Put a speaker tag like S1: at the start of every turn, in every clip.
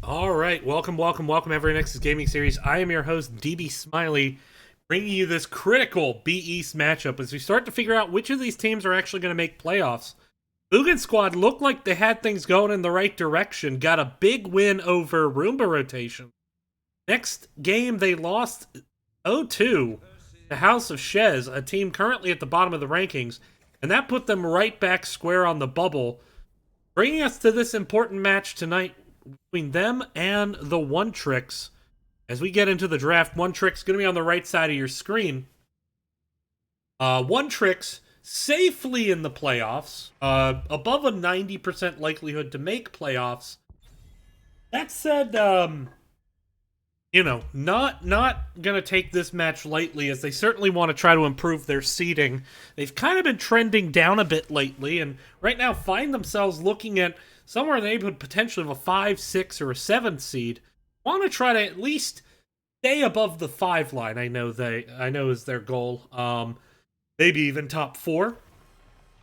S1: All right, welcome, every Nexus Gaming Series. I am your host, DB Smiley, bringing you this critical B East matchup as we start to figure out which of these teams are actually going to make playoffs. Boogan Squad looked like they had things going in the right direction, got a big win over Roomba Rotation. Next game, they lost 0-2 to House of Shez, a team currently at the bottom of the rankings, and that put them right back square on the bubble, bringing us to this important match tonight between them and the One Tricks. As we get into the draft, One Tricks going to be on the right side of your screen. One Tricks safely in the playoffs, above a 90% likelihood to make playoffs. That said, not going to take this match lightly, as they certainly want to try to improve their seeding. They've kind of been trending down a bit lately, and right now find themselves looking at somewhere in the neighborhood potentially of a 5, 6, or a 7 seed. Want to try to at least stay above the 5 line. I know is their goal. Maybe even top 4.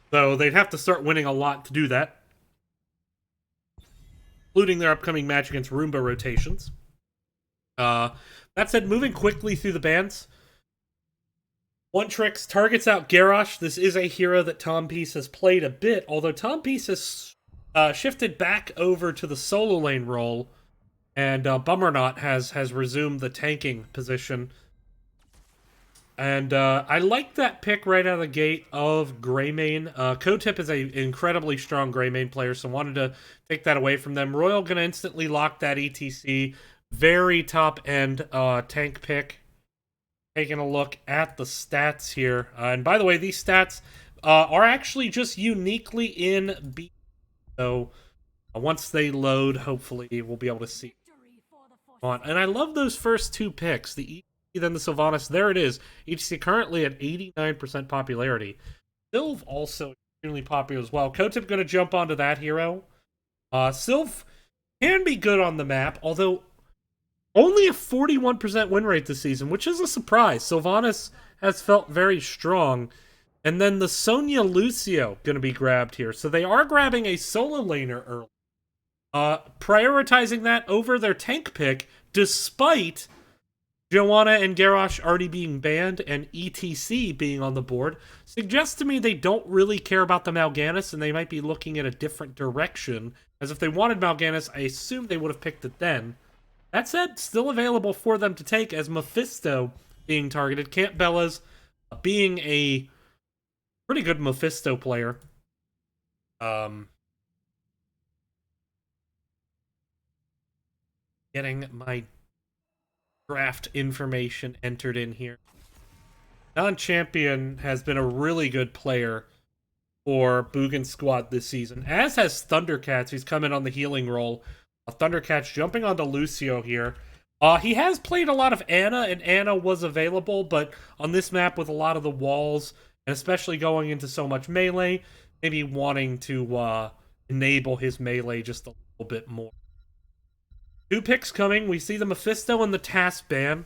S1: So they'd have to start winning a lot to do that, including their upcoming match against Roomba Rotations. That said, moving quickly through the bans, One Tricks targets out Garrosh. This is a hero that Tom Peace has played a bit, although Tom Peace has shifted back over to the solo lane role, and Bummerknot has resumed the tanking position. And I like that pick right out of the gate of Greymane. Kotip is an incredibly strong Greymane player, so wanted to take that away from them. Royal going to instantly lock that ETC. Very top-end tank pick. Taking a look at the stats here. And by the way, these stats are actually just uniquely in B. So once they load, hopefully we'll be able to see. And I love those first two picks, the ETC, then the Sylvanas. There it is. ETC currently at 89% popularity. Sylv also extremely popular as well. Kotip going to jump onto that hero. Sylv can be good on the map, although only a 41% win rate this season, which is a surprise. Sylvanas has felt very strong. And then the Sonya Lucio going to be grabbed here. So they are grabbing a solo laner early. Prioritizing that over their tank pick, despite Joanna and Garrosh already being banned and ETC being on the board, suggests to me they don't really care about the Mal'Ganis, and they might be looking at a different direction. As if they wanted Mal'Ganis, I assume they would have picked it then. That said, still available for them to take, as Mephisto being targeted. Camp Bella's being a pretty good Mephisto player. Getting my draft information entered in here. Non-champion has been a really good player for Boogan Squad this season, as has Thundercats. He's come in on the healing role. Thundercats jumping onto Lucio here. He has played a lot of Ana, and Ana was available, but on this map with a lot of the walls, and especially going into so much melee, maybe wanting to enable his melee just a little bit more. 2 picks coming. We see the Mephisto and the Task ban.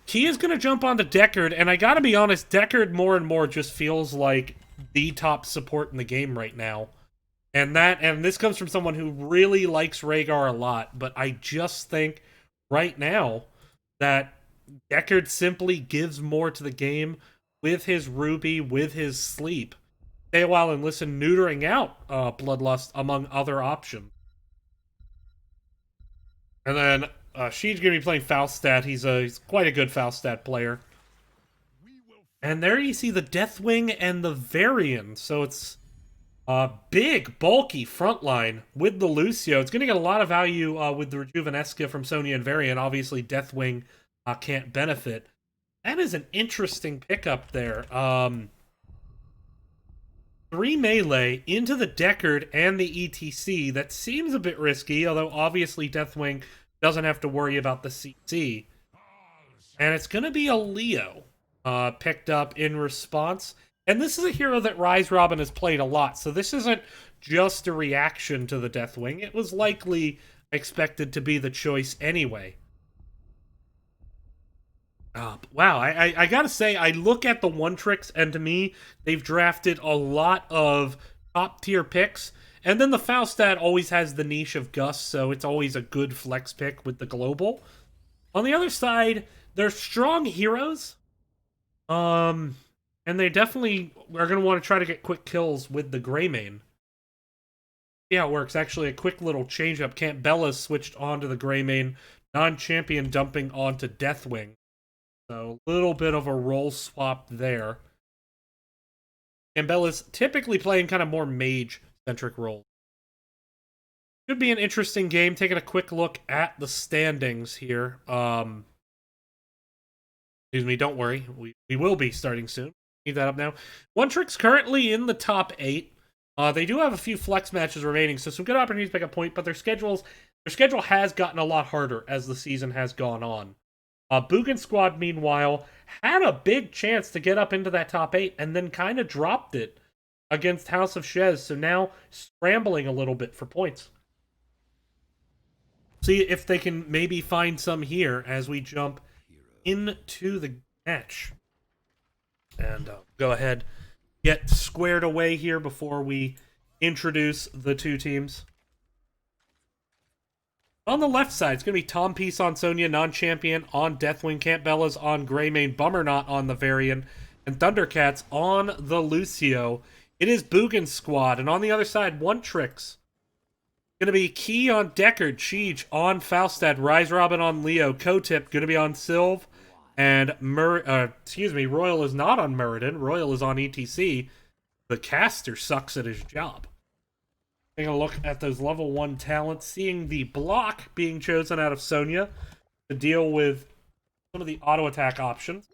S1: He is going to jump onto Deckard, and I gotta be honest, Deckard more and more just feels like the top support in the game right now. And this comes from someone who really likes Rhaegar a lot, but I just think right now that Deckard simply gives more to the game with his Ruby, with his sleep. Stay a while and listen, neutering out Bloodlust, among other options. And then Sheen's going to be playing Falstad. He's quite a good Falstad player. And there you see the Deathwing and the Varian. So it's a big, bulky frontline with the Lucio. It's going to get a lot of value with the Rejuvenesca from Sonya and Varian. Obviously, Deathwing can't benefit. That is an interesting pickup there. 3 melee into the Deckard and the ETC. That seems a bit risky, although obviously Deathwing doesn't have to worry about the CC. And it's going to be a Leo picked up in response. And this is a hero that Rise Robin has played a lot, so this isn't just a reaction to the Deathwing. It was likely expected to be the choice anyway. Wow, I gotta say, I look at the One Tricks, and to me, they've drafted a lot of top-tier picks, And then the Falstad always has the niche of Gus, so it's always a good flex pick with the global. On the other side, they're strong heroes. And they definitely are going to want to try to get quick kills with the Greymane. See how it works. Actually, a quick little change-up. Bella's switched onto the Greymane. Non-champion dumping onto Deathwing. So, a little bit of a role swap there. And Bella's typically playing kind of more mage-centric roles. Should be an interesting game. Taking a quick look at the standings here. Excuse me, don't worry. We will be starting soon. Need that up now. One Trick's currently in the top 8. They do have a few flex matches remaining, so some good opportunities to pick a point, but their schedule has gotten a lot harder as the season has gone on. Boogan Squad, meanwhile, had a big chance to get up into that top 8 and then kind of dropped it against House of Shez, so now scrambling a little bit for points. See if they can maybe find some here as we jump into the match. And go ahead, get squared away here before we introduce the two teams. On the left side, it's going to be Tom Peace on Sonya, non-champion on Deathwing, Campbellas on Greymane, Bummernot on the Varian, and Thundercats on the Lucio. It is Boogan Squad, and on the other side, One Tricks. Going to be Key on Deckard, Siege on Falstad, Rise Robin on Leo, Kotip going to be on Sylve, and Royal is not on Muradin. Royal is on ETC. The caster sucks at his job. Taking a look at those level 1 talents, seeing the block being chosen out of Sonya to deal with some of the auto attack options.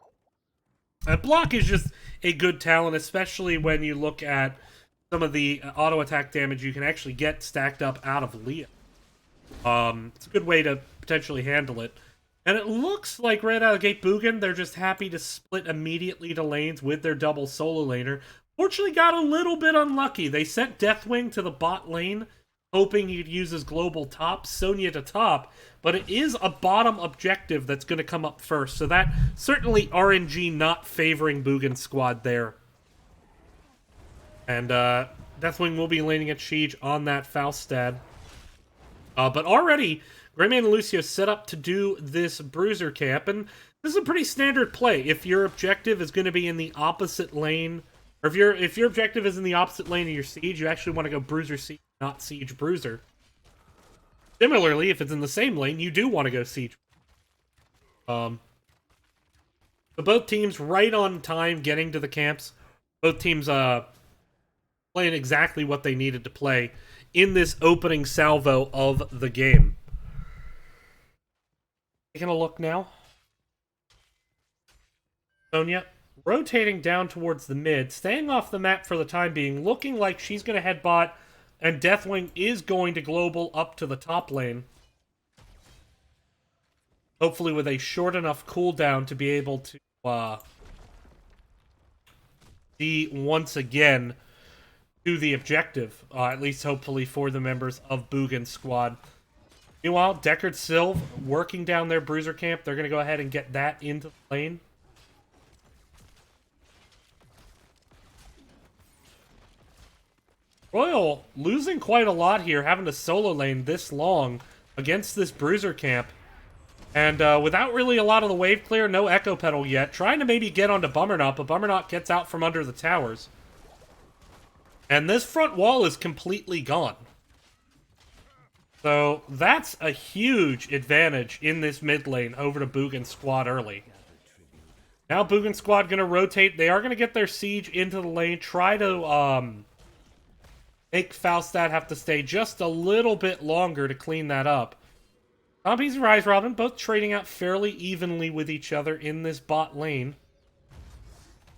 S1: And block is just a good talent, especially when you look at some of the auto attack damage you can actually get stacked up out of Leo. It's a good way to potentially handle it. And it looks like right out of the gate, Boogan, they're just happy to split immediately to lanes with their double solo laner. Fortunately got a little bit unlucky. They sent Deathwing to the bot lane, hoping he'd use his global top, Sonya to top, but it is a bottom objective that's going to come up first, so that certainly RNG not favoring Boogan Squad there. And Deathwing will be laning at Siege on that Falstad. But already, Greymane and Lucio set up to do this Bruiser camp, and this is a pretty standard play. If your objective is going to be in the opposite lane, or if your objective is in the opposite lane of your Siege, you actually want to go Bruiser Siege, not Siege Bruiser. Similarly, if it's in the same lane, you do want to go Siege. So both teams right on time getting to the camps. Both teams playing exactly what they needed to play in this opening salvo of the game. Taking a look now. Sonya rotating down towards the mid, staying off the map for the time being, looking like she's going to head bot, and Deathwing is going to global up to the top lane. Hopefully with a short enough cooldown to be able to see once again to the objective, at least hopefully for the members of Boogan Squad. Meanwhile, Deckard Sylve working down their Bruiser camp. They're going to go ahead and get that into the lane. Royal losing quite a lot here, having to solo lane this long against this Bruiser camp. And without really a lot of the wave clear, no Echo Pedal yet. Trying to maybe get onto Bummernot, but Bummernot gets out from under the towers. And this front wall is completely gone. So that's a huge advantage in this mid lane over to Boogan Squad early. Now Boogan Squad going to rotate. They are going to get their Siege into the lane. Try to make Falstad have to stay just a little bit longer to clean that up. Zombies and Rise Robin both trading out fairly evenly with each other in this bot lane.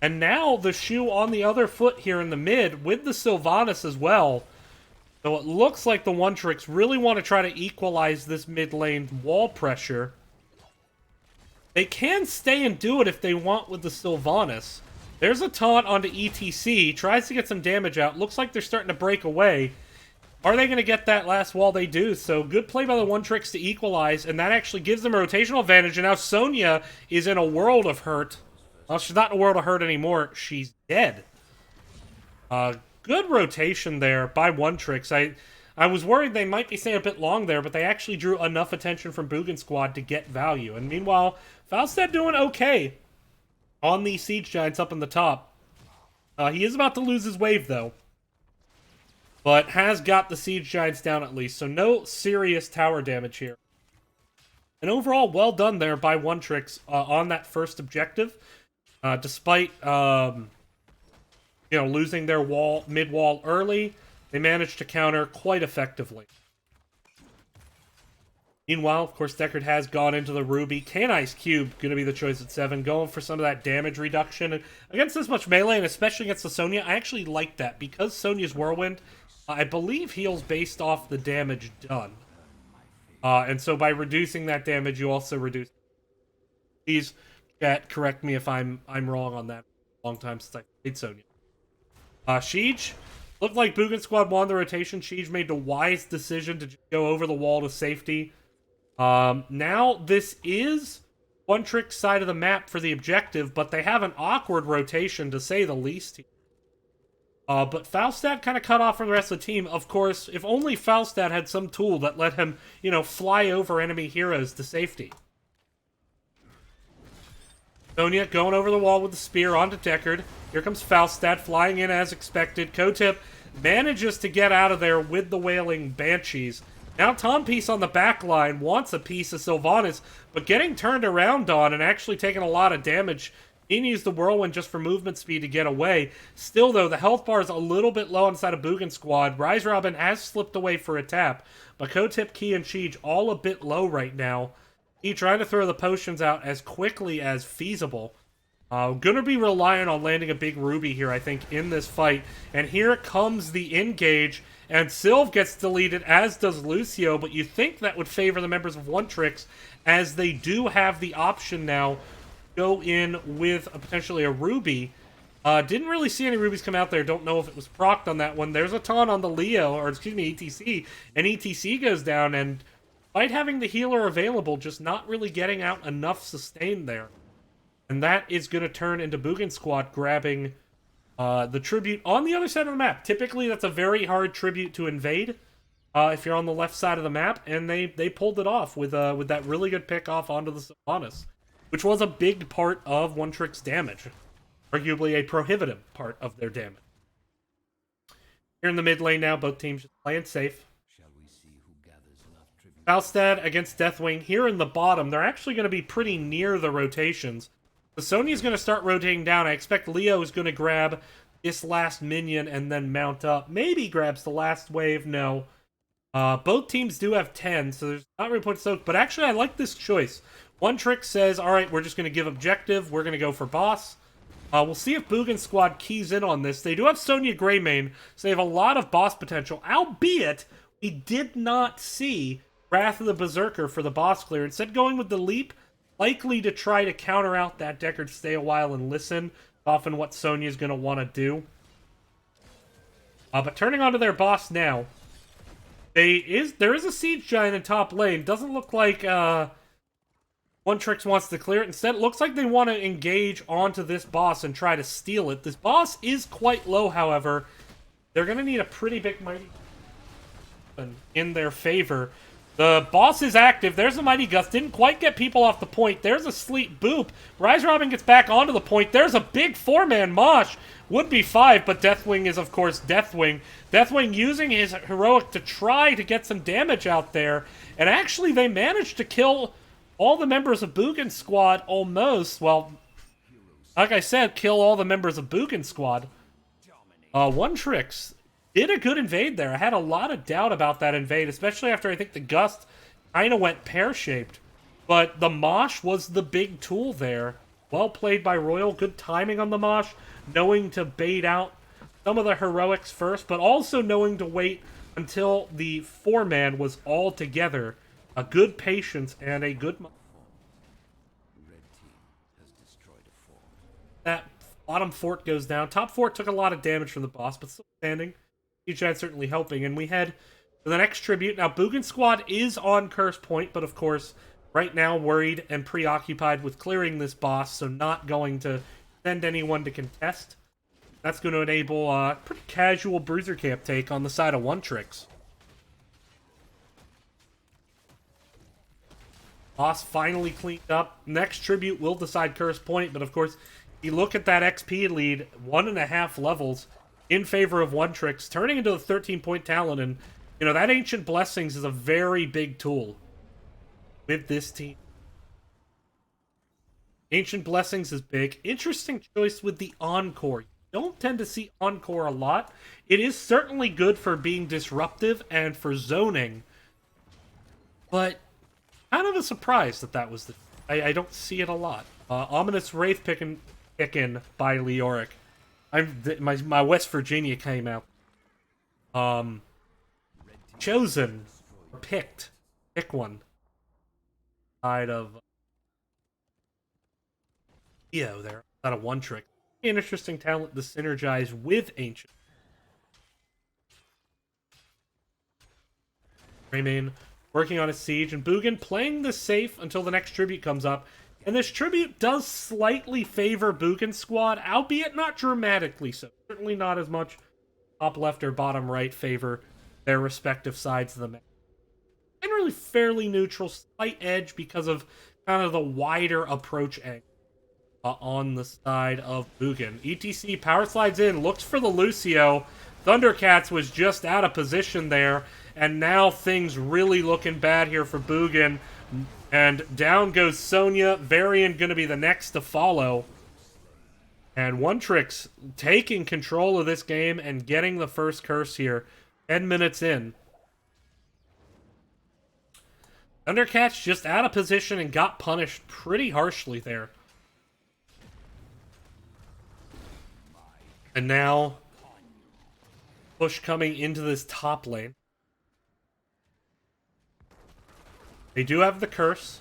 S1: And now the shoe on the other foot here in the mid with the Sylvanas as well. So it looks like the One Tricks really want to try to equalize this mid lane wall pressure. They can stay and do it if they want with the Sylvanas. There's a taunt onto ETC. Tries to get some damage out. Looks like they're starting to break away. Are they going to get that last wall? They do. So good play by the One Tricks to equalize. And that actually gives them a rotational advantage. And now Sonya is in a world of hurt. Well, she's not in a world of hurt anymore. She's dead. good rotation there by One Tricks. I was worried they might be staying a bit long there, but they actually drew enough attention from Boogan Squad to get value. And meanwhile, Falstad doing okay on the Siege Giants up in the top. He is about to lose his wave, though. But has got the Siege Giants down at least, so no serious tower damage here. And overall, well done there by One Tricks on that first objective. Despite, losing their mid-wall early, they managed to counter quite effectively. Meanwhile, of course, Deckard has gone into the Ruby. K-Ice Cube going to be the choice at 7, going for some of that damage reduction. And against this much melee, and especially against the Sonya, I actually like that. Because Sonya's Whirlwind, I believe, heals based off the damage done. And so by reducing that damage, you also reduce... Please, chat, correct me if I'm wrong on that. Long time since I played Sonya. Siege, looked like Boogan Squad won the rotation. Siege made the wise decision to just go over the wall to safety. Now this is One Trick's side of the map for the objective, but they have an awkward rotation to say the least. But Falstad kind of cut off from the rest of the team. Of course, if only Falstad had some tool that let him, fly over enemy heroes to safety. Sonya going over the wall with the spear onto Deckard. Here comes Falstad flying in as expected. Kotip manages to get out of there with the Wailing Banshees. Now Tom Peace on the back line wants a piece of Sylvanas, but getting turned around on and actually taking a lot of damage. He needs the Whirlwind just for movement speed to get away. Still, though, the health bar is a little bit low inside of Boogan Squad. Rise Robin has slipped away for a tap, but Kotip, Key, and Siege all a bit low right now. He trying to throw the potions out as quickly as feasible. Gonna be relying on landing a big Ruby here, I think, in this fight. And here comes the engage, and Sylv gets deleted, as does Lucio, but you think that would favor the members of One Tricks, as they do have the option now to go in with potentially a Ruby. Didn't really see any Rubies come out there. Don't know if it was procced on that one. There's a ton on the Leo, or excuse me, ETC, and ETC goes down, and despite having the healer available, just not really getting out enough sustain there. And that is going to turn into Boogan Squad grabbing the tribute on the other side of the map. Typically, that's a very hard tribute to invade if you're on the left side of the map, and they pulled it off with that really good pick off onto the Sylvanas, which was a big part of One Trick's damage. Arguably a prohibitive part of their damage. Here in the mid lane now, both teams just playing safe. Falstad against Deathwing. Here in the bottom, they're actually going to be pretty near the rotations. The Sonya's going to start rotating down. I expect Leo is going to grab this last minion and then mount up. Maybe grabs the last wave. No. Both teams do have 10, so there's not really point to soak. But actually, I like this choice. One Trick says, all right, we're just going to give objective. We're going to go for boss. We'll see if Boogan Squad keys in on this. They do have Sonya Greymane, so they have a lot of boss potential. Albeit, we did not see Wrath of the Berserker for the boss clear. Instead, going with the Leap, likely to try to counter out that Deckard stay a while and listen. Often what Sonya's going to want to do. But turning onto their boss now. There is a Siege Giant in top lane. Doesn't look like One Tricks wants to clear it. Instead, it looks like they want to engage onto this boss and try to steal it. This boss is quite low, however. They're going to need a pretty big mighty in their favor. The boss is active. There's a Mighty Gust. Didn't quite get people off the point. There's a Sleep Boop. Rise Robin gets back onto the point. There's a big 4-man mosh. Would be 5, but Deathwing is, of course, Deathwing. Deathwing using his heroic to try to get some damage out there. And actually, they managed to kill all the members of Boogan Squad almost. Well, like I said, kill all the members of Boogan Squad. One Tricks did a good invade there. I had a lot of doubt about that invade, especially after I think the Gust kind of went pear-shaped. But the Mosh was the big tool there. Well played by Royal. Good timing on the Mosh. Knowing to bait out some of the heroics first, but also knowing to wait until the 4-man was all together. A good patience and a good... That bottom fort goes down. Top fort took a lot of damage from the boss, but still standing. Siege Giant certainly helping, and we head to the next tribute. Now, Boogan Squad is on Curse Point, but of course, right now worried and preoccupied with clearing this boss, so not going to send anyone to contest. That's going to enable a pretty casual Bruiser Camp take on the side of One Tricks. Boss finally cleaned up. Next tribute will decide Curse Point, but of course, you look at that XP lead, 1.5 levels in favor of One Tricks, turning into a 13-point talent, and you know that Ancient Blessings is a very big tool with this team. Ancient Blessings is big. Interesting choice with the Encore. You don't tend to see Encore a lot. It is certainly good for being disruptive and for zoning, but kind of a surprise that was the... I don't see it a lot. Ominous Wraith pickin' by Leoric. My West Virginia came out. Chosen. Picked. Pick one. Side of... there. Not a One Trick. An interesting talent to synergize with Ancient. Remain working on a siege, and Boogan playing this safe until the next tribute comes up. And this tribute does slightly favor Boogan's squad, albeit not dramatically so. Certainly not as much top left or bottom right favor their respective sides of the map. Generally fairly neutral, slight edge because of kind of the wider approach angle on the side of Boogan. ETC power slides in, looks for the Lucio. Thundercats was just out of position there, and now things really looking bad here for Boogan. And down goes Sonya. Varian going to be the next to follow. And One Tricks taking control of this game and getting the first curse here. 10 minutes in. Thundercats just out of position and got punished pretty harshly there. And now push coming into this top lane. They do have the curse.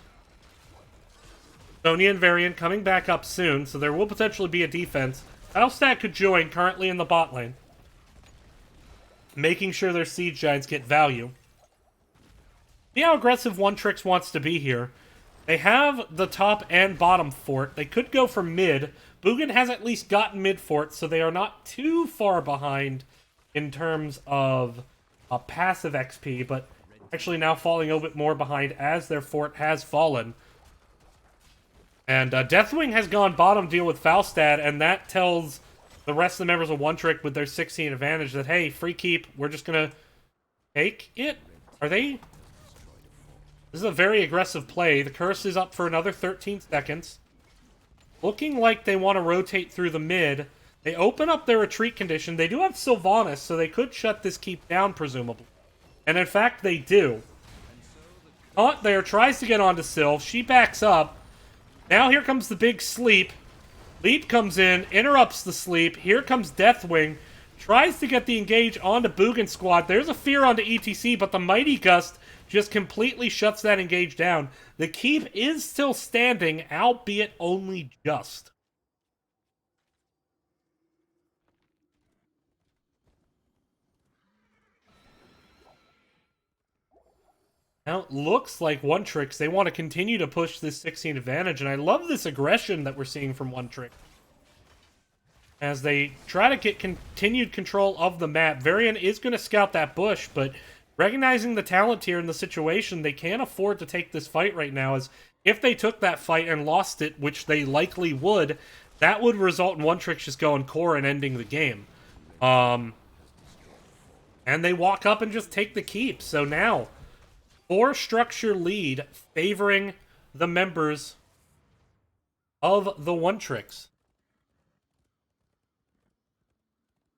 S1: Sonya and Varian coming back up soon, so there will potentially be a defense. Alstad could join currently in the bot lane, making sure their siege giants get value. See how aggressive One Tricks wants to be here. They have the top and bottom fort. They could go for mid. Boogan has at least gotten mid fort, so they are not too far behind in terms of passive XP, but actually now falling a little bit more behind as their fort has fallen. And Deathwing has gone bottom deal with Falstad, and that tells the rest of the members of One Trick with their 16 advantage that, hey, free keep, we're just gonna take it? Are they... This is a very aggressive play. The curse is up for another 13 seconds. Looking like they want to rotate through the mid. They open up their retreat condition. They do have Sylvanas, so they could shut this keep down, presumably. And in fact, they do. Taunt there, tries to get onto Sylv. She backs up. Now here comes the big sleep. Leap comes in, interrupts the sleep. Here comes Deathwing. Tries to get the engage onto Boogan's squad. There's a fear onto ETC, but the Mighty Gust just completely shuts that engage down. The keep is still standing, albeit only just. Now it looks like One Tricks, they want to continue to push this 16 advantage, and I love this aggression that we're seeing from One Trick. As they try to get continued control of the map. Varian is going to scout that bush, but recognizing the talent here in the situation, they can't afford to take this fight right now, as if they took that fight and lost it, which they likely would, that would result in One Trick just going core and ending the game. And they walk up and just take the keep. So now, 4-structure lead favoring the members of the One Tricks.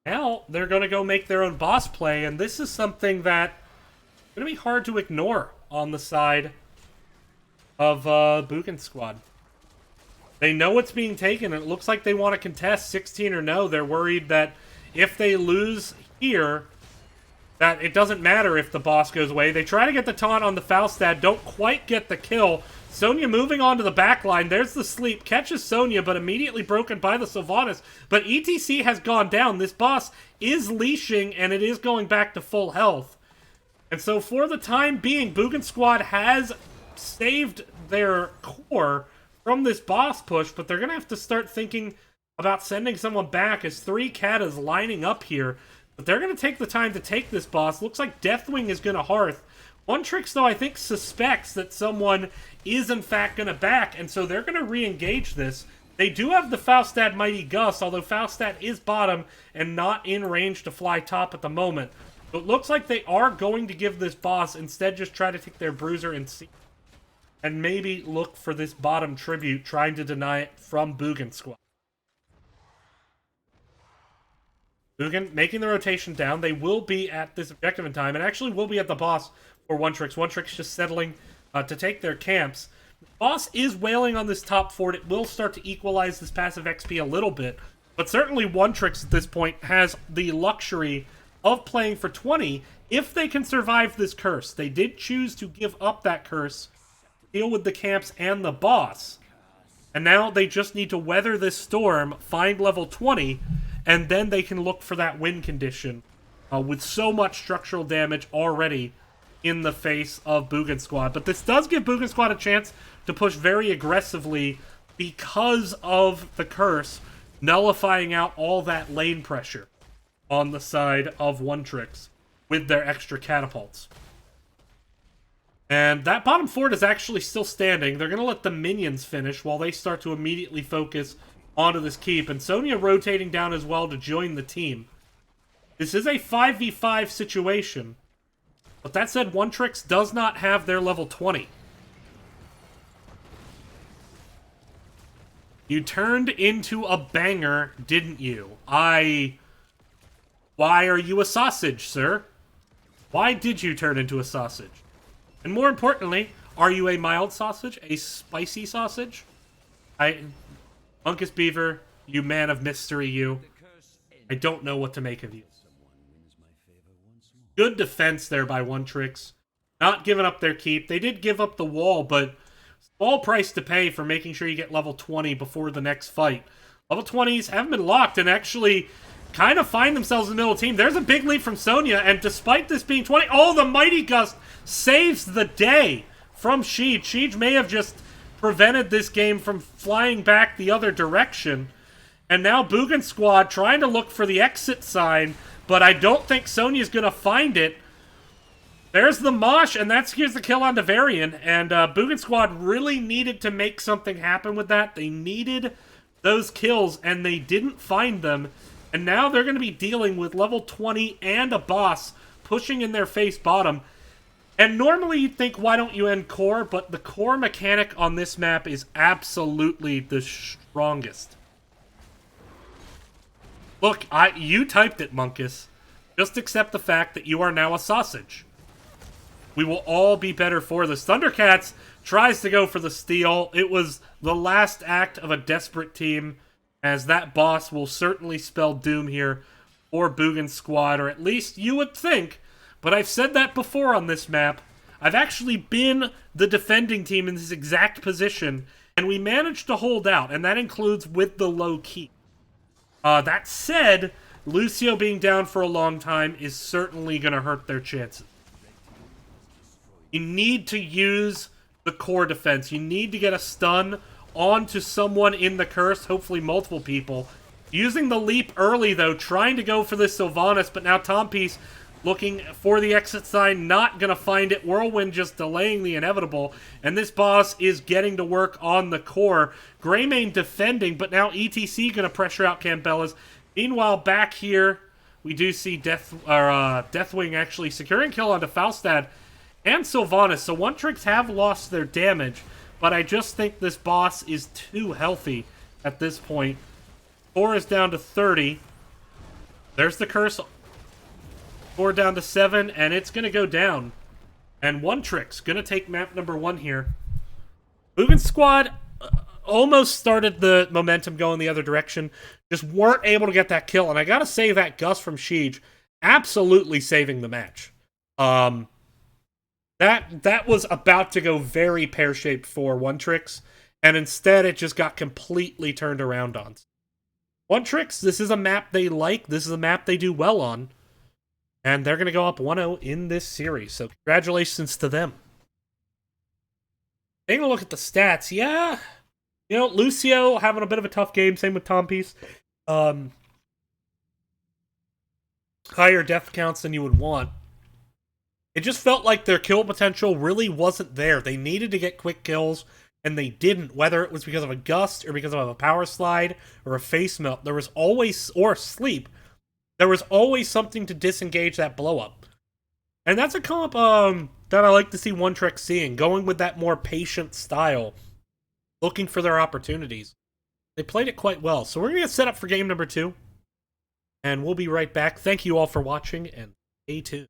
S1: Now, they're going to go make their own boss play, and this is something that going to be hard to ignore on the side of Boogan's squad. They know it's being taken, and it looks like they want to contest 16 or no. They're worried that if they lose here, that it doesn't matter if the boss goes away. They try to get the taunt on the Falstad, don't quite get the kill. Sonya moving on to the back line. There's the sleep. Catches Sonya, but immediately broken by the Sylvanas. But ETC has gone down. This boss is leashing, and it is going back to full health. And so for the time being, Boogan squad has saved their core from this boss push, but they're going to have to start thinking about sending someone back as 3 Katas lining up here. But they're going to take the time to take this boss. Looks like Deathwing is going to Hearth. One Tricks, though, I think suspects that someone is in fact going to back, and so they're going to re-engage this. They do have the Faustad Mighty Gust, although Faustad is bottom and not in range to fly top at the moment. So it looks like they are going to give this boss, instead just try to take their Bruiser and see, and maybe look for this bottom tribute, trying to deny it from Boogan Squad. Boogan making the rotation down. They will be at this objective in time, and actually will be at the boss for One Tricks. One Tricks just settling to take their camps. The boss is wailing on this top fort. It will start to equalize this passive XP a little bit, but certainly One Tricks at this point has the luxury of playing for 20 if they can survive this curse. They did choose to give up that curse, deal with the camps and the boss, and now they just need to weather this storm, find level 20, and then they can look for that win condition with so much structural damage already in the face of Boogan Squad. But this does give Boogan Squad a chance to push very aggressively because of the curse, nullifying out all that lane pressure on the side of One Tricks with their extra catapults. And that bottom fort is actually still standing. They're going to let the minions finish while they start to immediately focus onto this keep. And Sonya rotating down as well to join the team. This is a 5v5 situation. But that said, One Tricks does not have their level 20. You turned into a banger, didn't you? Why are you a sausage, sir? Why did you turn into a sausage? And more importantly, are you a mild sausage? A spicy sausage? Uncas Beaver, you man of mystery, you. I don't know what to make of you. Good defense there by One Tricks. Not giving up their keep. They did give up the wall, but small price to pay for making sure you get level 20 before the next fight. Level 20s haven't been locked and actually kind of find themselves in the middle team. There's a big lead from Sonya, and despite this being 20... Oh, the Mighty Gust saves the day from Sheej. Sheej may have just prevented this game from flying back the other direction. And now Boogan Squad trying to look for the exit sign, but I don't think Sonya's going to find it. There's the mosh, and here's the kill on Devarian. And Boogan Squad really needed to make something happen with that. They needed those kills, and they didn't find them. And now they're going to be dealing with level 20 and a boss pushing in their face bottom. And normally you'd think, why don't you end core? But the core mechanic on this map is absolutely the strongest. Look, you typed it, Monkus. Just accept the fact that you are now a sausage. We will all be better for this. Thundercats tries to go for the steal. It was the last act of a desperate team, as that boss will certainly spell doom here for Boogan Squad, or at least you would think. But I've said that before on this map. I've actually been the defending team in this exact position, and we managed to hold out, and that includes with the low key. That said, Lucio being down for a long time is certainly going to hurt their chances. You need to use the core defense. You need to get a stun onto someone in the curse, hopefully multiple people. Using the leap early, though, trying to go for this Sylvanas, but now Tompiece looking for the exit sign, not going to find it. Whirlwind just delaying the inevitable, and this boss is getting to work on the core. Greymane defending, but now ETC going to pressure out Campbellas. Meanwhile, back here, we do see Deathwing actually securing kill onto Faustad and Sylvanas. So One Tricks have lost their damage, but I just think this boss is too healthy at this point. Core is down to 30. There's the curse. Core down to 7, and it's going to go down. And One Tricks going to take map number 1 here. Boogan Squad almost started the momentum going the other direction. Just weren't able to get that kill. And I got to say that Gust from Sheej absolutely saving the match. That was about to go very pear-shaped for One Tricks, and instead it just got completely turned around on. One Tricks, this is a map they like. This is a map they do well on. And they're going to go up 1-0 in this series. So congratulations to them. Taking a look at the stats, yeah. You know, Lucio having a bit of a tough game. Same with Tom Peace. Higher death counts than you would want. It just felt like their kill potential really wasn't there. They needed to get quick kills, and they didn't. Whether it was because of a gust, or because of a power slide, or a face melt, there was always, or sleep, there was always something to disengage that blow up. And that's a comp that I like to see One Trick seeing, going with that more patient style, looking for their opportunities. They played it quite well. So we're going to get set up for game number 2, and we'll be right back. Thank you all for watching, and stay tuned.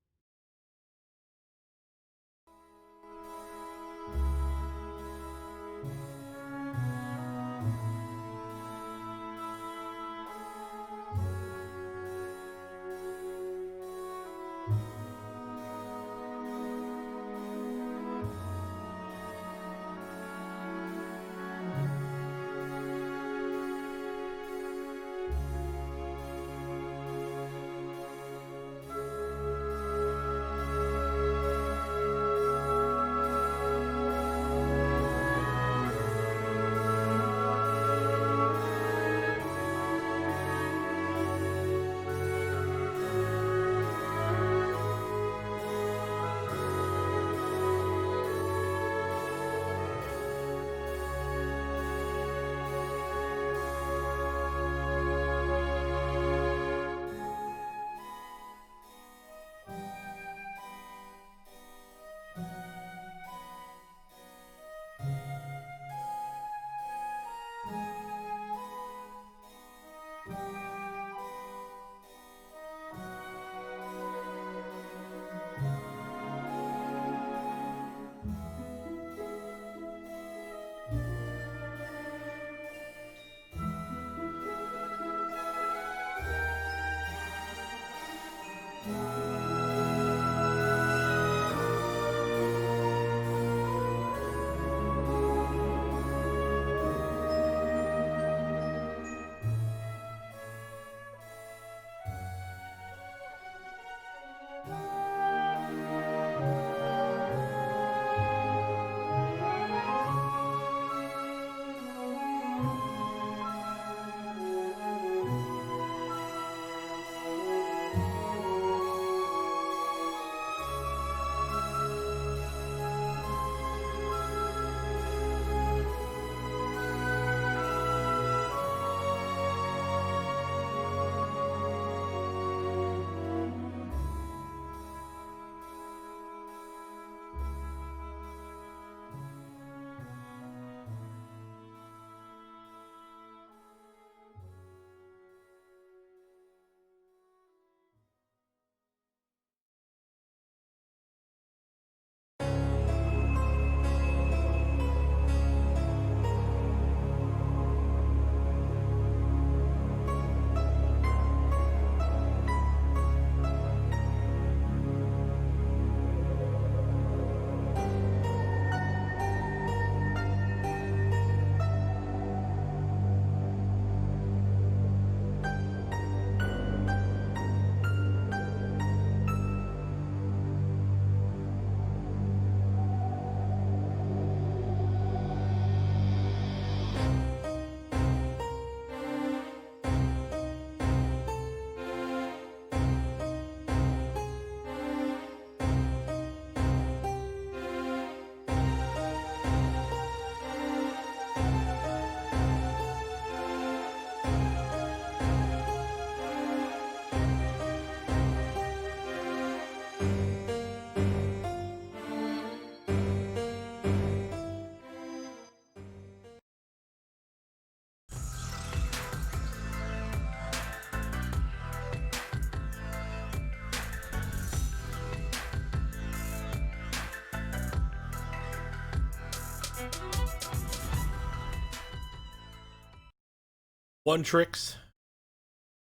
S1: One Tricks.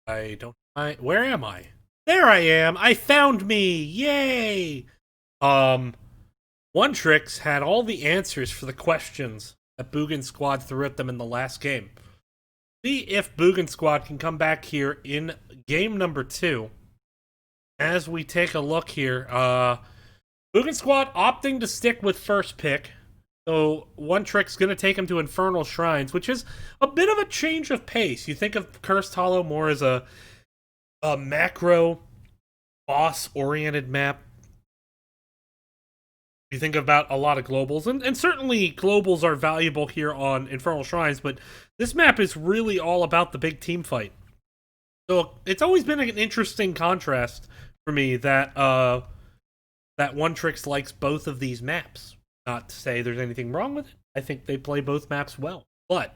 S1: Where am I? There I am. I found me. Yay. One Tricks had all the answers for the questions that Boogan Squad threw at them in the last game. See if Boogan Squad can come back here in game number 2. As we take a look here, Boogan Squad opting to stick with first pick. So One Trick's going to take him to Infernal Shrines, which is a bit of a change of pace. You think of Cursed Hollow more as a macro boss-oriented map. You think about a lot of globals, and certainly globals are valuable here on Infernal Shrines, but this map is really all about the big team fight. So it's always been an interesting contrast for me that that One Tricks likes both of these maps. Not to say there's anything wrong with it. I think they play both maps well, but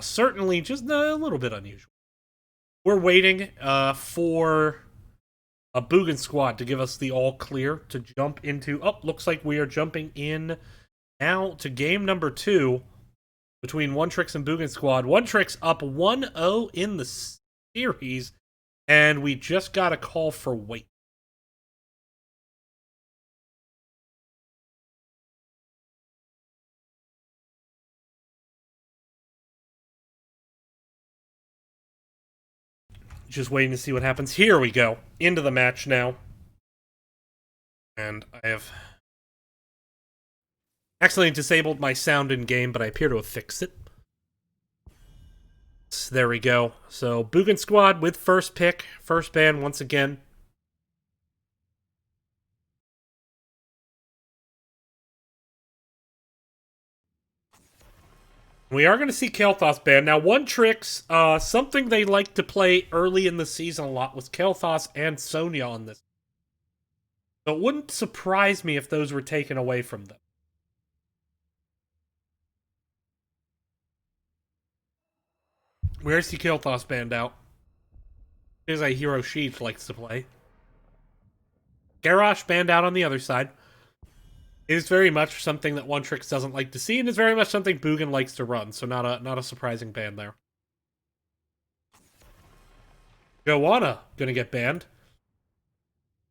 S1: certainly just a little bit unusual. We're waiting for a Boogan squad to give us the all clear to jump into. Oh, looks like we are jumping in now to game number 2 between One Tricks and Boogan squad. One Tricks up 1-0 in the series, and we just got a call for wait. Just waiting to see what happens. Here we go. Into the match now. And I have accidentally disabled my sound in game, but I appear to have fixed it. So there we go. So Boogan squad with first pick, first ban once again. We are going to see Kael'thas banned. Now, One Tricks, something they like to play early in the season a lot was Kael'thas and Sonya on this. So it wouldn't surprise me if those were taken away from them. Where's the Kael'thas banned out? Here's a hero Sheev likes to play. Garrosh banned out on the other side. It is very much something that One Tricks doesn't like to see, and is very much something Boogan likes to run, so not a surprising ban there. Joanna gonna get banned.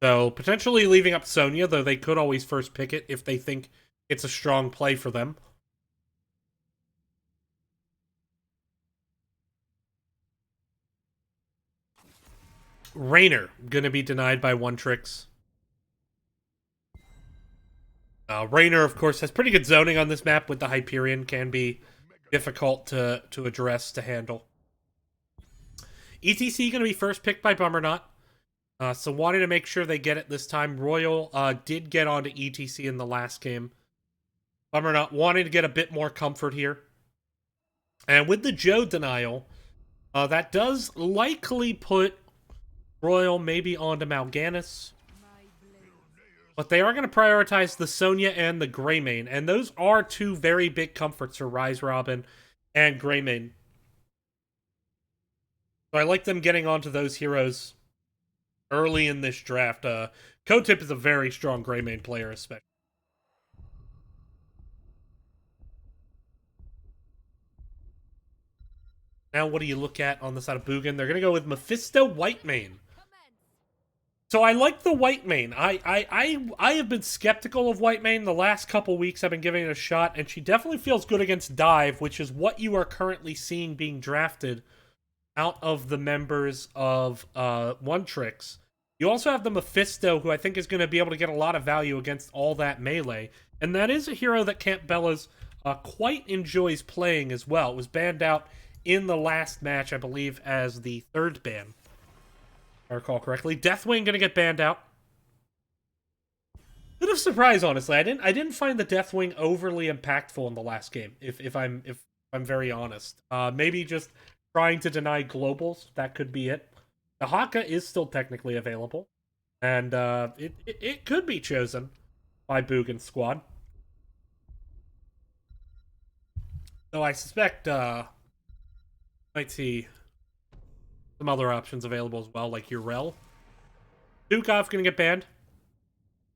S1: So, potentially leaving up Sonya, though they could always first pick it if they think it's a strong play for them. Raynor gonna be denied by One Tricks. Raynor, of course, has pretty good zoning on this map with the Hyperion. Can be difficult to address, to handle. ETC going to be first picked by Bummernot. So wanting to make sure they get it this time. Royal did get onto ETC in the last game. Bummernot wanting to get a bit more comfort here. And with the Joe denial, that does likely put Royal maybe onto Mal'Ganis. But they are going to prioritize the Sonya and the Greymane. And those are two very big comforts for Rise Robin and Greymane. So I like them getting onto those heroes early in this draft. Kotip is a very strong Greymane player, especially. Now what do you look at on the side of Boogan? They're going to go with Mephisto Whitemane. So I like the Whitemane. I have been skeptical of Whitemane the last couple weeks. I've been giving it a shot, and she definitely feels good against Dive, which is what you are currently seeing being drafted out of the members of One Tricks. You also have the Mephisto, who I think is going to be able to get a lot of value against all that melee. And that is a hero that Camp Bella's quite enjoys playing as well. It was banned out in the last match, I believe, as the third ban. If I recall correctly. Deathwing going to get banned out. Bit of surprise, honestly. I didn't find the Deathwing overly impactful in the last game, if I'm very honest. Maybe just trying to deny globals. That could be it. The Haka is still technically available. And it could be chosen by Boogan's squad. So I suspect might see some other options available as well, like Urel. Stukov gonna get banned.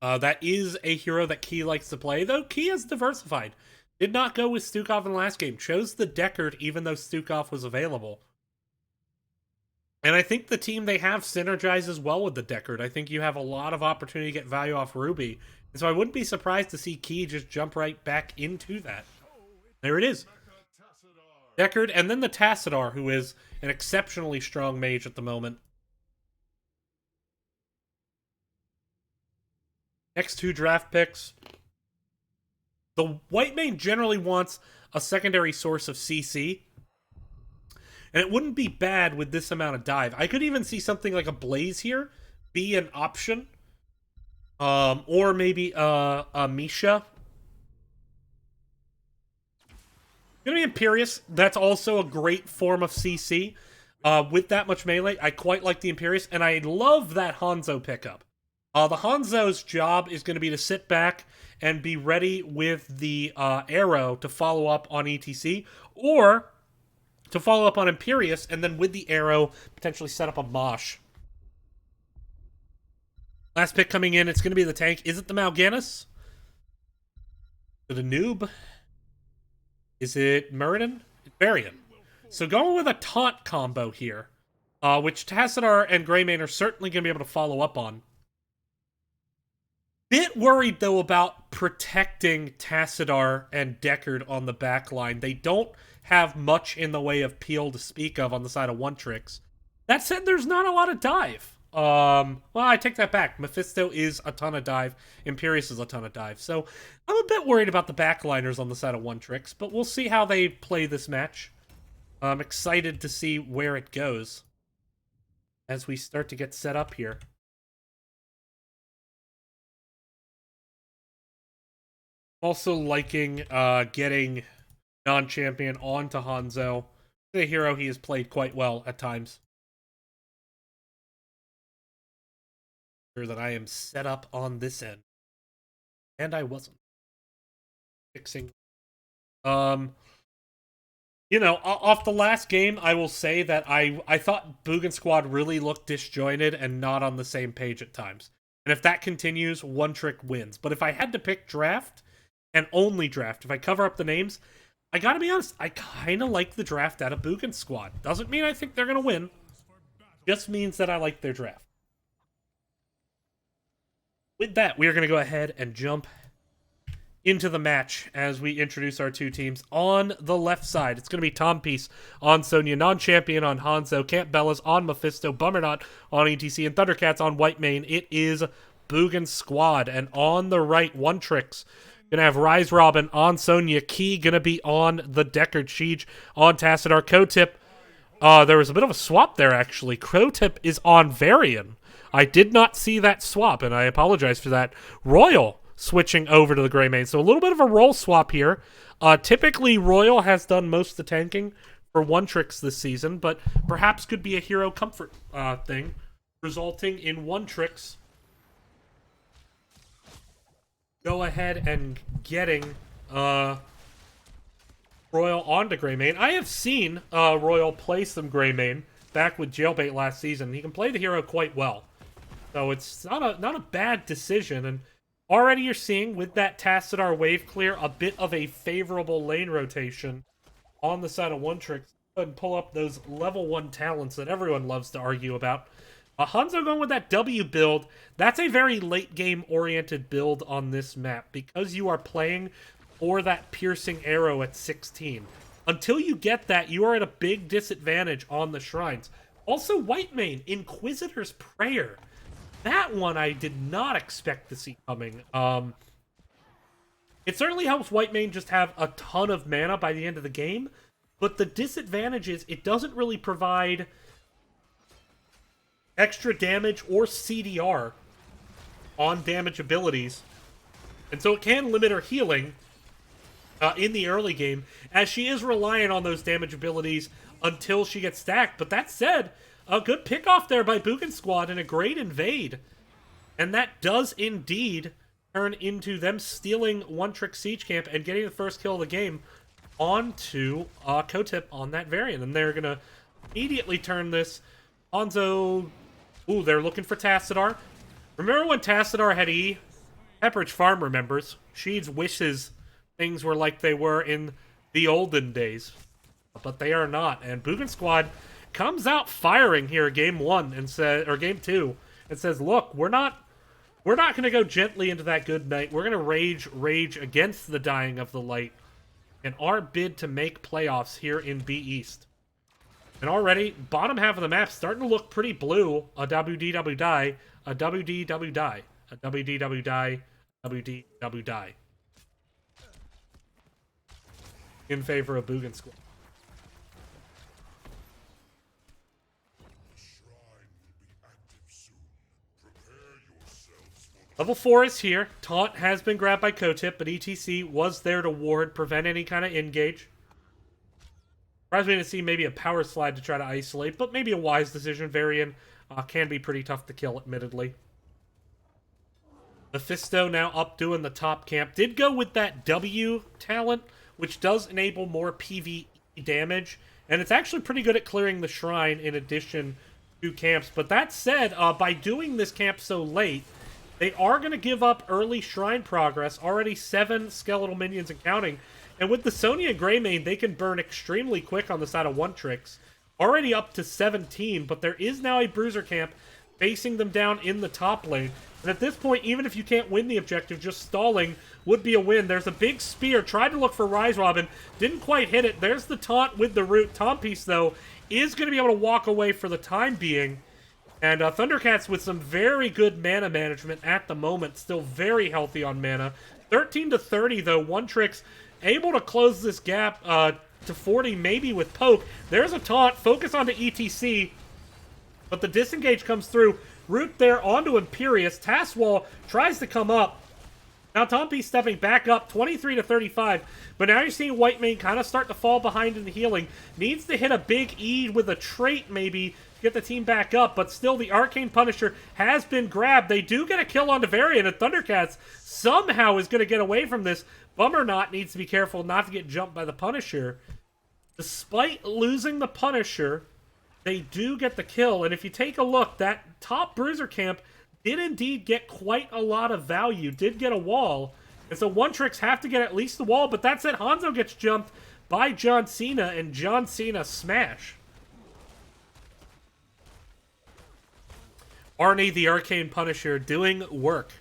S1: That is a hero that Key likes to play, though Key is diversified. Did not go with Stukov in the last game. Chose the Deckard even though Stukov was available. And I think the team they have synergizes well with the Deckard. I think you have a lot of opportunity to get value off Ruby. And so I wouldn't be surprised to see Key just jump right back into that. There it is. Deckard, and then the Tassadar, who is an exceptionally strong mage at the moment. Next two draft picks. The white main generally wants a secondary source of CC, and it wouldn't be bad with this amount of dive. I could even see something like a Blaze here be an option. Or maybe a Misha. Gonna be Imperious. That's also a great form of CC. With that much melee, I quite like the Imperious, and I love that Hanzo pickup. The Hanzo's job is going to be to sit back and be ready with the arrow to follow up on ETC, or to follow up on Imperious, and then with the arrow, potentially set up a Mosh. Last pick coming in, it's going to be the tank. Is it the Mal'Ganis? Is it a noob? Is it Muradin? Varian. So going with a taunt combo here, which Tassadar and Greymane are certainly going to be able to follow up on. Bit worried, though, about protecting Tassadar and Deckard on the back line. They don't have much in the way of peel to speak of on the side of One Tricks. That said, there's not a lot of dive. Well, I take that back. Mephisto is a ton of dive. Imperious is a ton of dive. So I'm a bit worried about the backliners on the side of One Tricks, but we'll see how they play this match. I'm excited to see where it goes as we start to get set up here. Also liking getting non-champion onto Hanzo. The hero he has played quite well at times. Sure that I am set up on this end. And I wasn't. Fixing. You know, off the last game, I will say that I thought Boogan Squad really looked disjointed and not on the same page at times. And if that continues, One Trick wins. But if I had to pick draft, and only draft, if I cover up the names, I gotta be honest, I kind of like the draft out of Boogan Squad. Doesn't mean I think they're gonna win. Just means that I like their draft. With that, we are going to go ahead and jump into the match as we introduce our two teams. On the left side, it's going to be Tom Peace on Sonya, non-champion on Hanzo, Camp Bellas on Mephisto, Bummernot on ETC, and Thundercats on White Mane. It is Boogan Squad. And on the right, One Tricks. Going to have Rise Robin on Sonya, Key going to be on the Deckard, Siege on Tassadar, Crowtip. There was a bit of a swap there, actually. Crowtip is on Varian. I did not see that swap, and I apologize for that. Royal switching over to the Greymane. So a little bit of a role swap here. Typically, Royal has done most of the tanking for One Tricks this season, but perhaps could be a hero comfort thing, resulting in One Tricks go ahead and getting Royal onto Greymane. I have seen Royal play some Greymane back with Jailbait last season. He can play the hero quite well. So it's not a bad decision, and already you're seeing with that Tassadar wave clear a bit of a favorable lane rotation on the side of One Trick. And pull up those level 1 talents that everyone loves to argue about. Hanzo going with that W build. That's a very late game oriented build on this map because you are playing for that piercing arrow at 16. Until you get that, you are at a big disadvantage on the shrines. Also, White Mane, Inquisitor's Prayer. That one I did not expect to see coming. It certainly helps White Mane just have a ton of mana by the end of the game, but the disadvantage is it doesn't really provide extra damage or CDR on damage abilities, and so it can limit her healing in the early game, as she is reliant on those damage abilities until she gets stacked. But that said, a good pick off there by Boogan Squad and a great invade. And that does indeed turn into them stealing One Trick Siege Camp and getting the first kill of the game onto Crowtip on that variant. And they're going to immediately turn this. Hanzo, ooh, they're looking for Tassadar. Remember when Tassadar had E? Pepperidge Farm remembers. Sheeds wishes things were like they were in the olden days. But they are not. And Boogan Squad comes out firing here game 1 and says, or game 2, and says, look, we're not going to go gently into that good night. We're going to rage against the dying of the light in our bid to make playoffs here in B East. And already, bottom half of the map starting to look pretty blue. A WDW die, a WDW die, a WDW die, WDW die. in favor of Boogan Squad. Level 4 is here. Taunt has been grabbed by Kotip, but ETC was there to ward, prevent any kind of engage. Surprised me to see maybe a power slide to try to isolate, but maybe a wise decision. Varian can be pretty tough to kill, admittedly. Mephisto now up doing the top camp. Did go with that W talent, which does enable more PvE damage, and it's actually pretty good at clearing the shrine in addition to camps. But that said, by doing this camp so late, they are going to give up early shrine progress. Already 7 skeletal minions and counting. And with the Sonya Greymane, they can burn extremely quick on the side of One Tricks. Already up to 17, but there is now a Bruiser camp facing them down in the top lane. And at this point, even if you can't win the objective, just stalling would be a win. There's a big spear. Tried to look for Rise Robin. Didn't quite hit it. There's the taunt with the root. Timepiece, though, is going to be able to walk away for the time being. And Thundercats with some very good mana management at the moment. Still very healthy on mana. 13 to 30, though. One Trick's able to close this gap to 40, maybe with Poke. There's a taunt. Focus onto ETC. But the disengage comes through. Root there onto Imperious. Tasswall tries to come up. Now Tompi stepping back up, 23 to 35. But now you're seeing Whitemane kind of start to fall behind in the healing. Needs to hit a big E with a trait, maybe, to get the team back up. But still, the Arcane Punisher has been grabbed. They do get a kill onto Varian, and Thundercats somehow is going to get away from this. Bummernot needs to be careful not to get jumped by the Punisher. Despite losing the Punisher, they do get the kill. And if you take a look, that top Bruiser camp did indeed get quite a lot of value. Did get a wall. And so One Tricks have to get at least the wall. But that said, Hanzo gets jumped by John Cena, and John Cena smash. Arnie, the Arcane Punisher, doing work.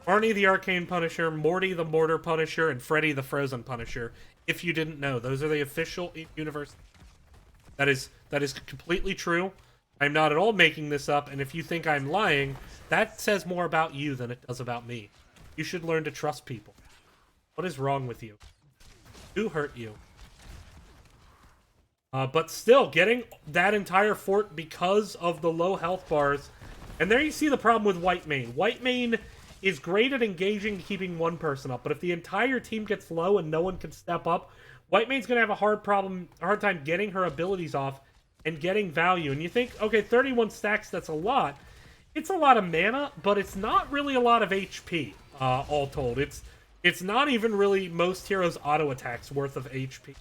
S1: Arnie, the Arcane Punisher, Morty, the Mortar Punisher, and Freddy, the Frozen Punisher. If you didn't know, those are the official universe. That is completely true. I'm not at all making this up, and if you think I'm lying, that says more about you than it does about me. You should learn to trust people. What is wrong with you? Who hurt you? But still, getting that entire fort because of the low health bars. And there you see the problem with Whitemane. Whitemane is great at engaging, keeping one person up, but if the entire team gets low and no one can step up, Whitemane's going to have a hard time getting her abilities off and getting value. And you think, okay, 31 stacks, that's a lot. It's a lot of mana, but it's not really a lot of HP, all told. It's not even really most heroes' auto attacks worth of HP.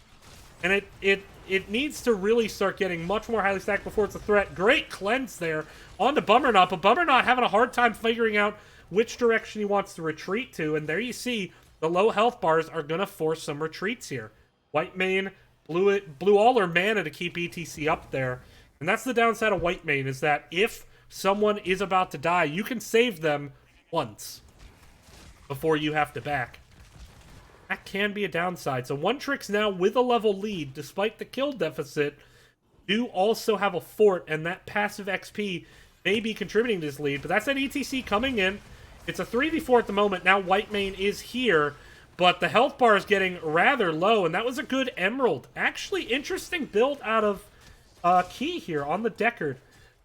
S1: And it needs to really start getting much more highly stacked before it's a threat. Great cleanse there onto Bummernot, but Bummernot having a hard time figuring out which direction he wants to retreat to, and there you see the low health bars are going to force some retreats here. Whitemane blew all her mana to keep ETC up there, and that's the downside of Whitemane, is that if someone is about to die, you can save them once before you have to back. That can be a downside. So One Tricks now with a level lead, despite the kill deficit, do also have a fort, and that passive XP may be contributing to this lead. But that's an ETC coming in. It's a 3v4 at the moment. Now Whitemane is here, but the health bar is getting rather low, and that was a good Emerald. Actually, interesting build out of Key here on the Deckard.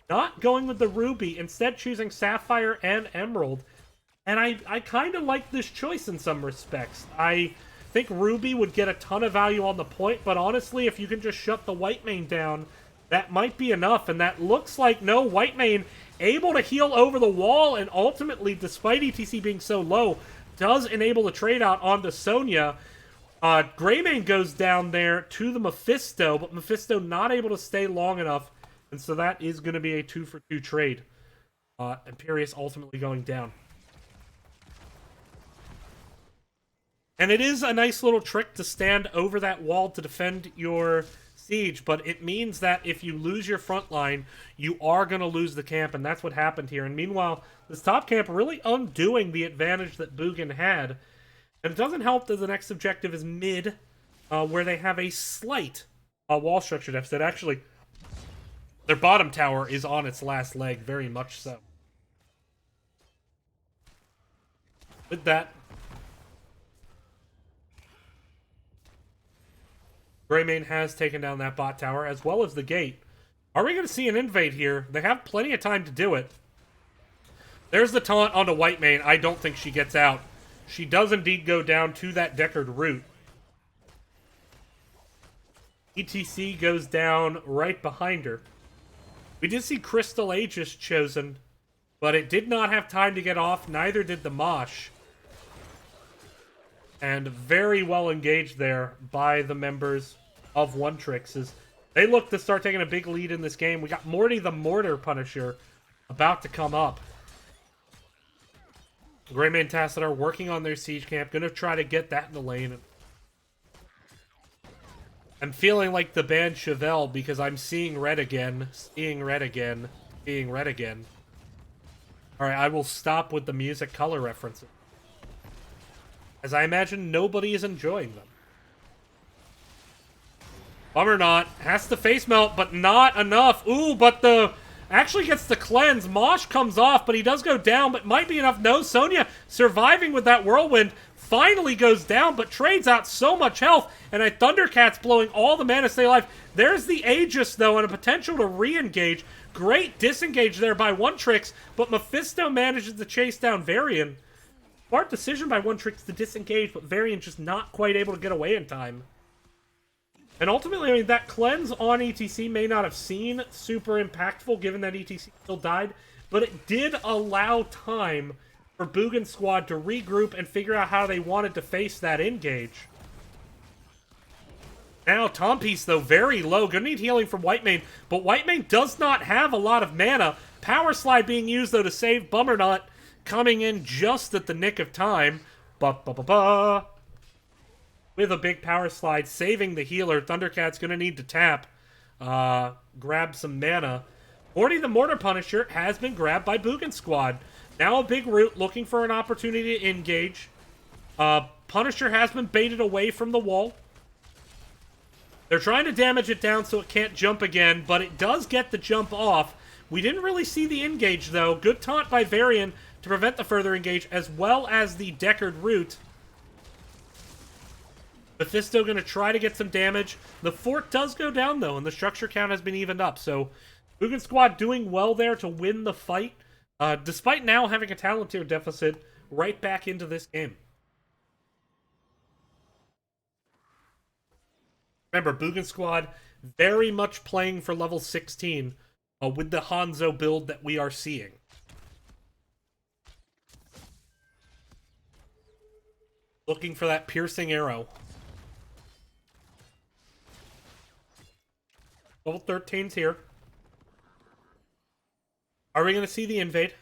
S1: Not going with the Ruby, instead choosing Sapphire and Emerald. And I kind of like this choice in some respects. I think Ruby would get a ton of value on the point, but honestly, if you can just shut the Whitemane down, that might be enough. And that looks like, no, Whitemane able to heal over the wall, and ultimately, despite ETC being so low, does enable the trade out onto Sonya. Greymane goes down there to the Mephisto, but Mephisto not able to stay long enough, and so that is going to be a 2-for-2 trade. Imperious ultimately going down. And it is a nice little trick to stand over that wall to defend your siege, but it means that if you lose your front line, you are going to lose the camp, and that's what happened here. And meanwhile, this top camp really undoing the advantage that Boogan had. And it doesn't help that the next objective is mid, where they have a slight wall structure deficit. Actually, their bottom tower is on its last leg, very much so. With that, Greymane has taken down that bot tower, as well as the gate. Are we going to see an invade here? They have plenty of time to do it. There's the taunt onto Whitemane. I don't think she gets out. She does indeed go down to that Deckard root. ETC goes down right behind her. We did see Crystal Aegis chosen, but it did not have time to get off. Neither did the Mosh. And very well engaged there by the members of One Tricks as they look to start taking a big lead in this game. We got Morty the Mortar Punisher about to come up. Greymane and Tassadar working on their siege camp. Gonna try to get that in the lane. I'm feeling like the band Chevelle because I'm seeing red again. Seeing red again. Seeing red again. Alright, I will stop with the music color references, as I imagine nobody is enjoying them. Bummer not. Has to face melt, but not enough. Ooh, but the... Actually gets the cleanse. Mosh comes off, but he does go down, but might be enough. No, Sonya surviving with that whirlwind. Finally goes down, but trades out so much health. And a Thundercat's blowing all the mana to stay alive. There's the Aegis, though, and a potential to re-engage. Great disengage there by One Tricks, but Mephisto manages to chase down Varian. Smart decision by One Tricks to disengage, but Varian just not quite able to get away in time. And ultimately, I mean, that cleanse on ETC may not have seemed super impactful, given that ETC still died, but it did allow time for Boogan Squad to regroup and figure out how they wanted to face that engage. Now, Tompiece, though, very low. Gonna need healing from Whitemane, but Whitemane does not have a lot of mana. Power Slide being used, though, to save Bummernut, coming in just at the nick of time. Ba-ba-ba-ba. With a big power slide, saving the healer. Thundercat's going to need to tap. Grab some mana. Morty the Mortar Punisher has been grabbed by Boogan Squad. Now a big root looking for an opportunity to engage. Punisher has been baited away from the wall. They're trying to damage it down so it can't jump again, but it does get the jump off. We didn't really see the engage, though. Good taunt by Varian to prevent the further engage, as well as the Deckard root. Mephisto going to try to get some damage. The fort does go down, though, and the structure count has been evened up. So, Boogan Squad doing well there to win the fight, despite now having a talent tier deficit right back into this game. Remember, Boogan Squad very much playing for level 16 with the Hanzo build that we are seeing. Looking for that piercing arrow. Level 13's here. Are we going to see the invade?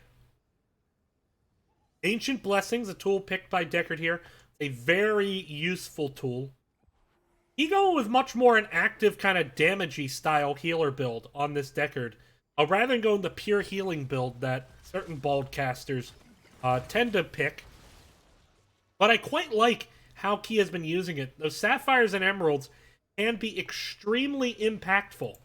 S1: Ancient Blessings, a tool picked by Deckard here. A very useful tool. He going with much more an active kind of damagey style healer build on this Deckard. Rather than going the pure healing build that certain bald casters tend to pick. But I quite like how Key has been using it. Those Sapphires and Emeralds can be extremely impactful.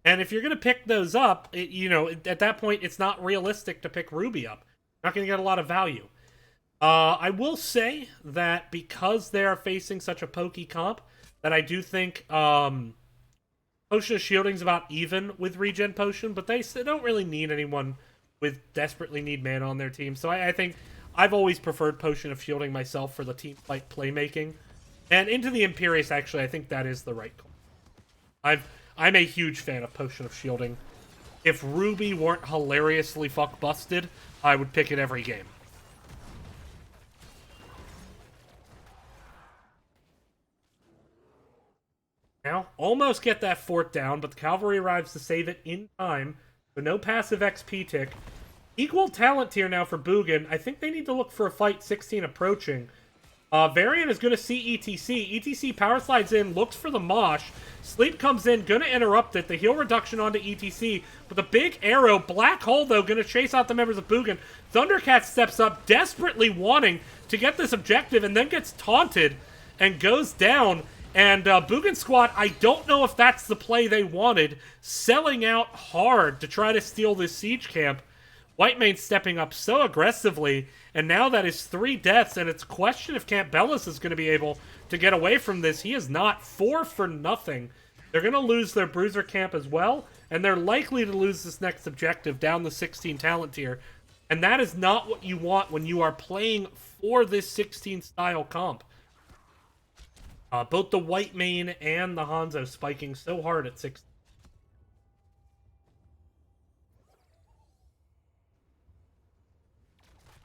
S1: And if you're going to pick those up, at that point, it's not realistic to pick Ruby up. Not going to get a lot of value. I will say that because they are facing such a pokey comp, that I do think Potion of Shielding's about even with Regen Potion, but they don't really need anyone with desperately need mana on their team. So I think I've always preferred Potion of Shielding myself for the team fight playmaking. And into the Imperious, actually, I think that is the right call. I'm a huge fan of Potion of Shielding. If Ruby weren't hilariously fuck-busted, I would pick it every game. Now, almost get that fort down, but the cavalry arrives to save it in time. So no passive XP tick. Equal talent tier now for Boogan. I think they need to look for a fight 16 approaching. Varian is going to see ETC. ETC power slides in, looks for the Mosh. Sleep comes in, going to interrupt it. The heal reduction onto ETC. But the big arrow, Black Hole, though, going to chase out the members of Boogan. Thundercat steps up, desperately wanting to get this objective, and then gets taunted and goes down. And Boogan Squad, I don't know if that's the play they wanted. Selling out hard to try to steal this siege camp. Whitemane stepping up so aggressively, and now that is 3 deaths, and it's a question if Camp Bellis is going to be able to get away from this. He is not. 4 for nothing. They're going to lose their Bruiser camp as well, and they're likely to lose this next objective down the 16 talent tier. And that is not what you want when you are playing for this 16 style comp. Both the Whitemane and the Hanzo spiking so hard at 16.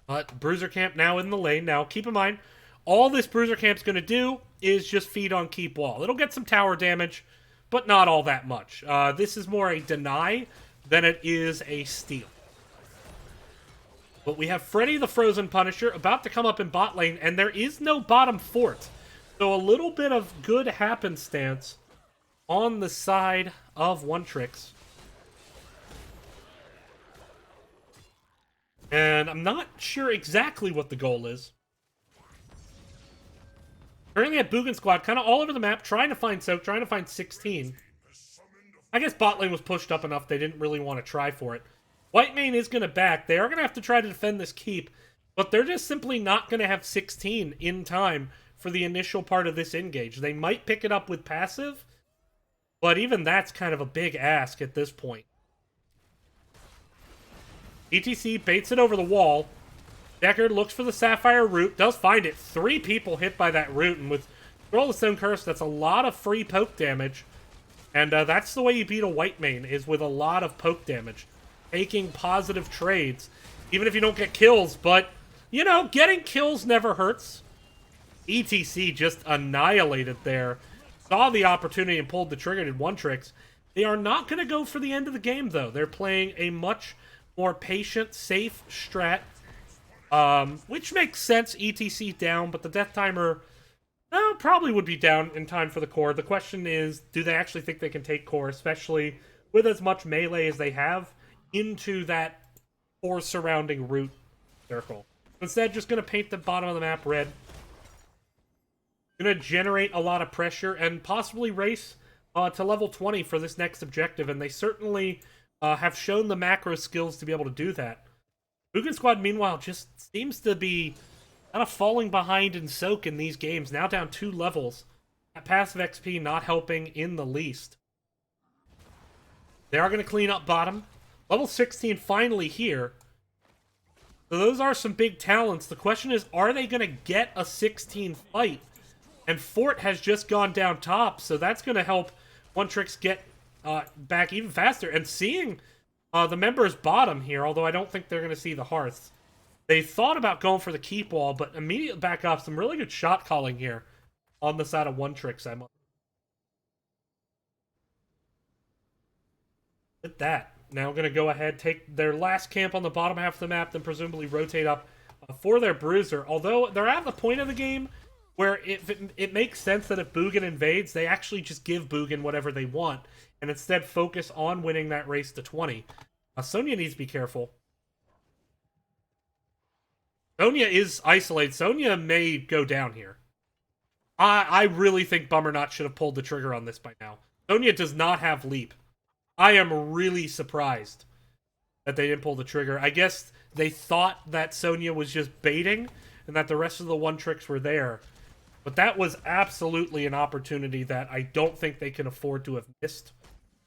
S1: But Bruiser Camp now in the lane. Now, keep in mind, all this Bruiser Camp's going to do is just feed on Keep Wall. It'll get some tower damage, but not all that much. This is more a deny than it is a steal. But we have Freddy the Frozen Punisher about to come up in bot lane, and there is no bottom fort. So a little bit of good happenstance on the side of One Tricks. And I'm not sure exactly what the goal is. Currently at Boogan squad, kind of all over the map, trying to find Soak, trying to find 16. I guess bot lane was pushed up enough they didn't really want to try for it. Whitemane is going to back. They are going to have to try to defend this keep, but they're just simply not going to have 16 in time for the initial part of this engage. They might pick it up with passive, but even that's kind of a big ask at this point. ETC baits it over the wall. Deckard looks for the Sapphire Root, does find it. 3 people hit by that root, and with Scroll of Stone Curse, that's a lot of free poke damage. And that's the way you beat a Whitemane, is with a lot of poke damage. Taking positive trades, even if you don't get kills, but, you know, getting kills never hurts. ETC just annihilated there. Saw the opportunity and pulled the trigger to One Tricks. They are not going to go for the end of the game, though. They're playing a much more patient, safe strat, which makes sense. ETC down, but the death timer probably would be down in time for the core. The question is, do they actually think they can take core, especially with as much melee as they have, into that core surrounding root circle? Instead, just going to paint the bottom of the map red. Going to generate a lot of pressure and possibly race to level 20 for this next objective, and they certainly have shown the macro skills to be able to do that. Boogan Squad, meanwhile, just seems to be kind of falling behind in Soak in these games, now down 2 levels. That passive XP not helping in the least. They are going to clean up bottom. Level 16 finally here. So those are some big talents. The question is, are they going to get a 16 fight? And Fort has just gone down top, so that's going to help One Tricks get back even faster. And seeing the members bottom here, although I don't think they're going to see the hearths. They thought about going for the keep wall, but immediately back up. Some really good shot calling here on the side of One Tricks. With that, now going to go ahead, take their last camp on the bottom half of the map, then presumably rotate up for their Bruiser. Although they're at the point of the game where it makes sense that if Boogan invades, they actually just give Boogan whatever they want, and instead focus on winning that race to 20. Sonya needs to be careful. Sonya is isolated. Sonya may go down here. I really think Bummernot should have pulled the trigger on this by now. Sonya does not have leap. I am really surprised that they didn't pull the trigger. I guess they thought that Sonya was just baiting and that the rest of the One Tricks were there. But that was absolutely an opportunity that I don't think they can afford to have missed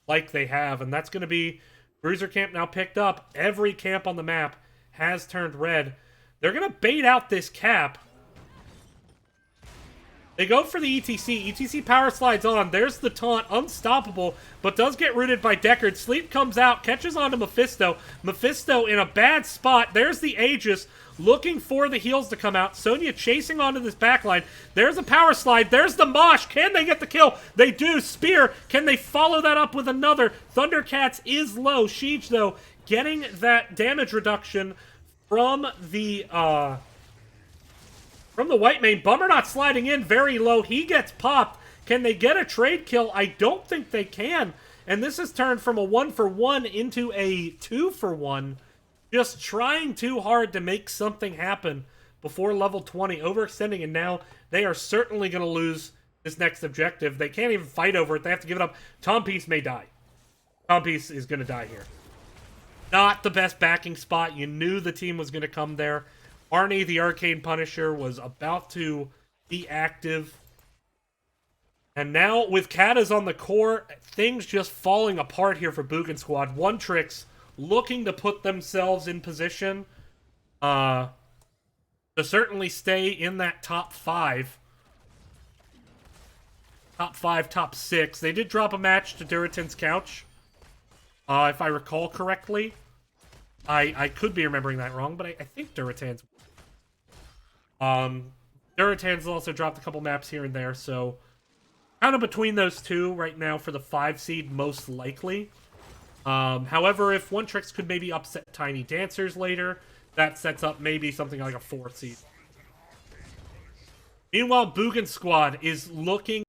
S1: like they have. And that's going to be Bruiser Camp now picked up. Every camp on the map has turned red. They're going to bait out this cap. They go for the ETC. ETC power slides on. There's the taunt. Unstoppable, but does get rooted by Deckard. Sleep comes out, catches onto Mephisto. Mephisto in a bad spot. There's the Aegis, looking for the heals to come out. Sonya chasing onto this backline. There's a power slide. There's the Mosh. Can they get the kill? They do. Spear. Can they follow that up with another? Thundercats is low. Siege, though, getting that damage reduction from the Whitemane. Bummernot sliding in very low. He gets popped. Can they get a trade kill? I don't think they can. And this has turned from a 1-for-1 into a 2-for-1. Just trying too hard to make something happen before level 20. Overextending, and now they are certainly going to lose this next objective. They can't even fight over it. They have to give it up. Tom Peace may die. Tom Peace is going to die here. Not the best backing spot. You knew the team was going to come there. Arnie, the Arcane Punisher, was about to be active. And now, with Katas on the core, things just falling apart here for Boogan Squad. One Tricks looking to put themselves in position to certainly stay in that top 5. Top 5, top 6. They did drop a match to Duratan's Couch, if I recall correctly. I could be remembering that wrong, but I think Duratan's... Duratan's also dropped a couple maps here and there, so... kind of between those two right now for the 5 seed, most likely. However, if One Tricks could maybe upset Tiny Dancers later, that sets up maybe something like a 4 seed. Meanwhile, Boogan Squad is looking